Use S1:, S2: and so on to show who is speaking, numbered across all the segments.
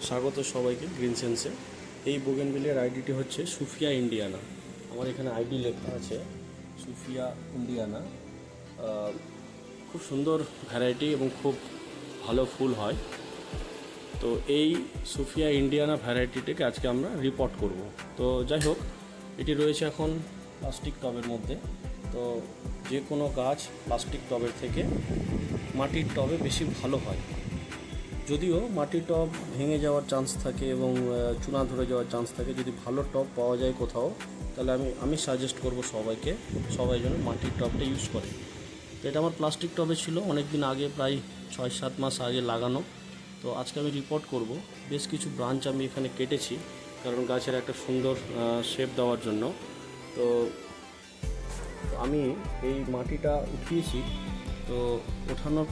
S1: স্বাগত সবাইকে গ্রিন সেন্সে। এই বোগেনভিলিয়ার আইডিটি হচ্ছে সুফিয়া ইন্ডিয়ানা। আমার এখানে আইডি লেখা আছে সুফিয়া ইন্ডিয়ানা। খুব সুন্দর ভ্যারাইটি এবং খুব ভালো ফুল হয়। তো এই সুফিয়া ইন্ডিয়ানা ভ্যারাইটিটাকে আজকে আমরা রিপোর্ট করব। তো যাই হোক, এটি রয়েছে এখন প্লাস্টিক টবের মধ্যে। তো যে কোনো গাছ প্লাস্টিক টবের থেকে মাটির টবে বেশি ভালো হয়। যদিও মাটির টব ভেঙে যাওয়ার চান্স থাকে এবং চুনা ধরে যাওয়ার চান্স থাকে। যদি ভালো টব পাওয়া যায় কোথাও, তাহলে আমি সাজেস্ট করব সবাই যেন মাটির টবটা ইউজ করে। তো এটা আমার প্লাস্টিক টবে ছিল অনেক দিন আগে, প্রায় 6-7 মাস আগে লাগানো। তো আজকে আমি রিপোর্ট করব। বেশ কিছু ব্রাঞ্চ আমি এখানে কেটেছি, কারণ গাছের একটা সুন্দর শেপ দেওয়ার জন্য। তো আমি এই মাটিটা উঠিয়েছি। তো ওঠানোর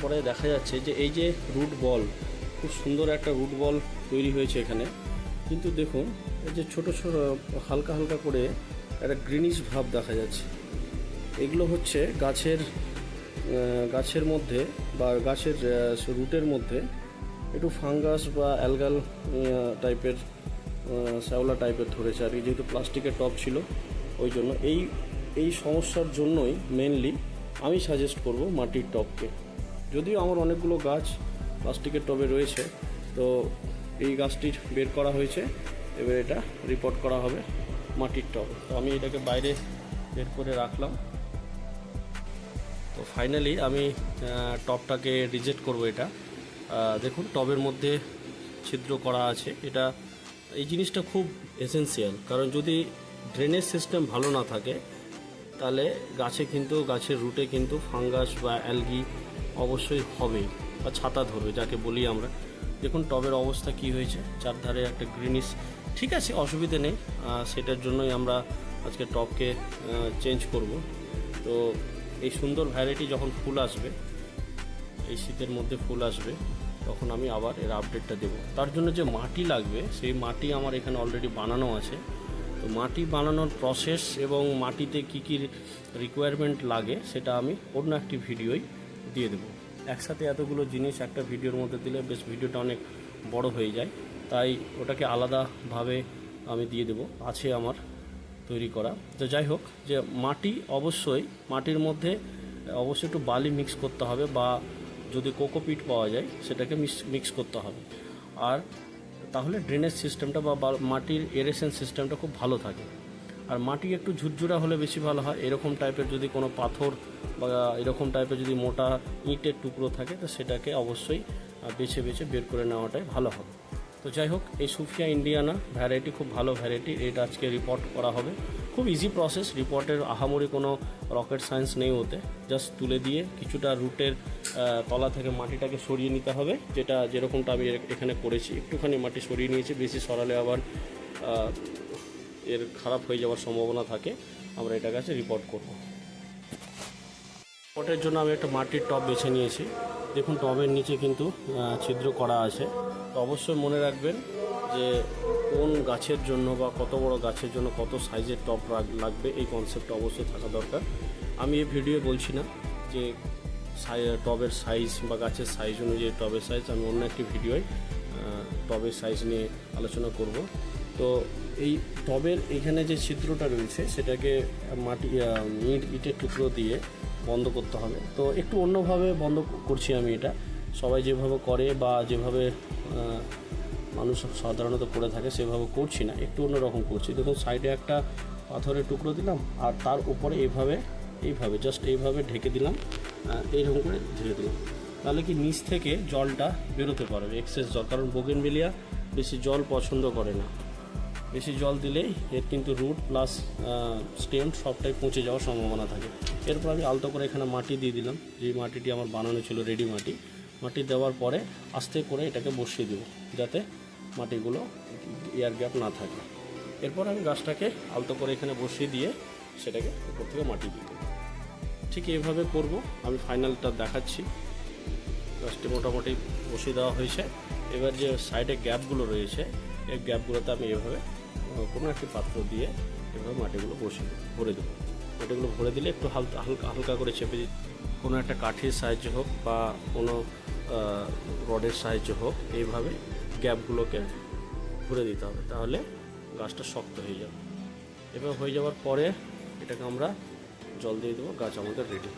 S1: পরে দেখা যাচ্ছে যে এই যে রুট বল, খুব সুন্দর একটা রুট বল তৈরি হয়েছে এখানে। কিন্তু দেখুন, এই যে ছোট ছোট হালকা হালকা করে একটা গ্রিনিশ ভাব দেখা যাচ্ছে। এগুলো হচ্ছে গাছের মধ্যে বা গাছের রুটের মধ্যে একটু ফাঙ্গাস বা অ্যালগাল টাইপের, শ্যাওলা টাইপের ধরেছে আর কি। যেহেতু প্লাস্টিকের টব ছিল, ওই জন্য এই সমস্যার জন্যই মেনলি আমি সাজেস্ট করব মাটির টবকে। যদিও আমার অনেকগুলো গাছ প্লাস্টিকের টবে রয়েছে, তো এই গাছটির বের করা হয়েছে, এবার এটা রিপোর্ট করা হবে মাটির টব। তো আমি এটাকে বাইরে বের করে রাখলাম। তো ফাইনালি আমি টবটাকে রিজেক্ট করব। এটা দেখুন, টবের মধ্যে ছিদ্র করা আছে। এই জিনিসটা খুব এসেন্সিয়াল, কারণ যদি ড্রেনেজ সিস্টেম ভালো না থাকে, তাহলে গাছের রুটে কিন্তু ফাঙ্গাস বা অ্যালগি অবশ্যই হবেই, বা ছাতা ধরবে যাকে বলি আমরা। দেখুন টবের অবস্থা কি হয়েছে, চারধারে একটা গ্রিনিশ। ঠিক আছে, অসুবিধে নেই, সেটার জন্যই আমরা আজকে টবকে চেঞ্জ করব। তো এই সুন্দর ভ্যারাইটি যখন ফুল আসবে, এই শীতের মধ্যে ফুল আসবে, তখন আমি আবার এর আপডেটটা দেব। তার জন্য যে মাটি লাগবে, সেই মাটি আমার এখানে অলরেডি বানানো আছে। তো মাটি বানানোর প্রসেস এবং মাটিতে কী কী রিকোয়ারমেন্ট লাগে, সেটা আমি অন্য একটি ভিডিওই দিয়ে দেবো। একসাথে এতগুলো জিনিস একটা ভিডিওর মধ্যে দিলে বেশ ভিডিওটা অনেক বড় হয়ে যায়, তাই ওটাকে আলাদাভাবে আমি দিয়ে দেবো, আছে আমার তৈরি করা। তো যাই হোক, যে মাটির মধ্যে অবশ্যই একটু বালি মিক্স করতে হবে, বা যদি কোকোপিট পাওয়া যায় সেটাকে মিক্স করতে হবে। আর তাহলে ড্রেনেজ সিস্টেমটা বা মাটির এরেশন সিস্টেমটা খুব ভালো থাকে। আর মাটি একটু ঝুরঝুরা হলে বেশি ভালো হয়। এরকম টাইপের যদি কোনো পাথর বা এরকম টাইপের যদি মোটা ইটের টুকরো থাকে, তো সেটাকে অবশ্যই বেছে বের করে নেওয়াটাই ভালো হবে। তো যাই হোক, এই সুফিয়া ইন্ডিয়ানা ভ্যারাইটি খুব ভালো ভ্যারাইটি। এটা আজকে রিপোর্ট করা হবে। খুব ইজি প্রসেস, রিপোর্টের আহামরি কোনো রকেট সায়েন্স নেই ওতে। জাস্ট তুলে দিয়ে কিছুটা রুটের তলা থেকে মাটিটাকে সরিয়ে নিতে হবে, যেরকমটা আমি এখানে করেছি। একটুখানি মাটি সরিয়ে নিয়েছি, বেশি সরালে আবার এর খারাপ হয়ে যাওয়ার সম্ভাবনা থাকে। আমরা এটা কাছে রিপোর্ট করব। রিপোর্টের জন্য আমি একটা মাটির টব বেছে নিয়েছি। দেখুন টবের নিচে কিন্তু ছিদ্র করা আছে। তো অবশ্যই মনে রাখবেন যে কোন গাছের জন্য বা কত বড় গাছের জন্য কত সাইজের টব লাগবে, এই কনসেপ্টটা অবশ্যই থাকা দরকার। আমি এই ভিডিও বলছি না যে টবের সাইজ বা গাছের সাইজ অনুযায়ী টবের সাইজ। আমি অন্য একটি ভিডিওয় টবের সাইজ নিয়ে আলোচনা করব। তো এই টবের এখানে যে ছিদ্রটা রয়েছে, সেটাকে ইটের টুকরো দিয়ে বন্ধ করতে হবে। তো একটু অন্যভাবে বন্ধ করছি আমি এটা। সবাই যেভাবে করে বা যেভাবে মানুষ সাধারণত করে থাকে সেভাবে করছি না, একটু অন্যরকম করছি। দেখুন সাইডে একটা পাথরের টুকরো দিলাম, আর তার উপরে এইভাবে জাস্ট এইভাবে ঢেকে দিলাম, এইরকম করে ঢেকে দিলাম। তাহলে কি নিচ থেকে জলটা বেরোতে পারবে, এক্সেস জল। কারণ বোগেনভিলিয়া বেশি জল পছন্দ করে না। বেশি জল দিলেই এর কিন্তু রুট প্লাস স্টেম সবটাই পচে যাওয়ার সম্ভাবনা থাকে। এরপর আমি আলতো করে এখানে মাটি দিয়ে দিলাম, যে মাটিটি আমার বানানো ছিল রেডি মাটি দেওয়ার পরে আস্তে করে এটাকে বসিয়ে দেবো, যাতে মাটিগুলো এয়ার গ্যাপ না থাকে। এরপর আমি গাছটাকে আলতো করে এখানে বসিয়ে দিয়ে সেটাকে উপর থেকে মাটি দিয়ে দেবো। ঠিক এইভাবে করব। আমি ফাইনালটা দেখাচ্ছি। গাছটি মোটামুটি বসিয়ে দেওয়া হয়েছে। এবার যে সাইডে গ্যাপগুলো রয়েছে, এই গ্যাপগুলোতে আমি এভাবে কোনো একটি পাত্র দিয়ে এভাবে মাটিগুলো ভরে দেবো। মাটিগুলো ভরে দিলে একটু হালকা করে চেপে দিই। কোনো একটা কাঠির সাহায্যে হোক বা কোনো রডের সাহায্য হোক এইভাবে গ্যাপগুলোকে ভরে দিতে হবে, তাহলে গাছটা শক্ত হয়ে যাবে। এবার হয়ে যাওয়ার পরে এটাকে আমরা জল দিয়ে দেবো, গাছ আমাদের রেডি।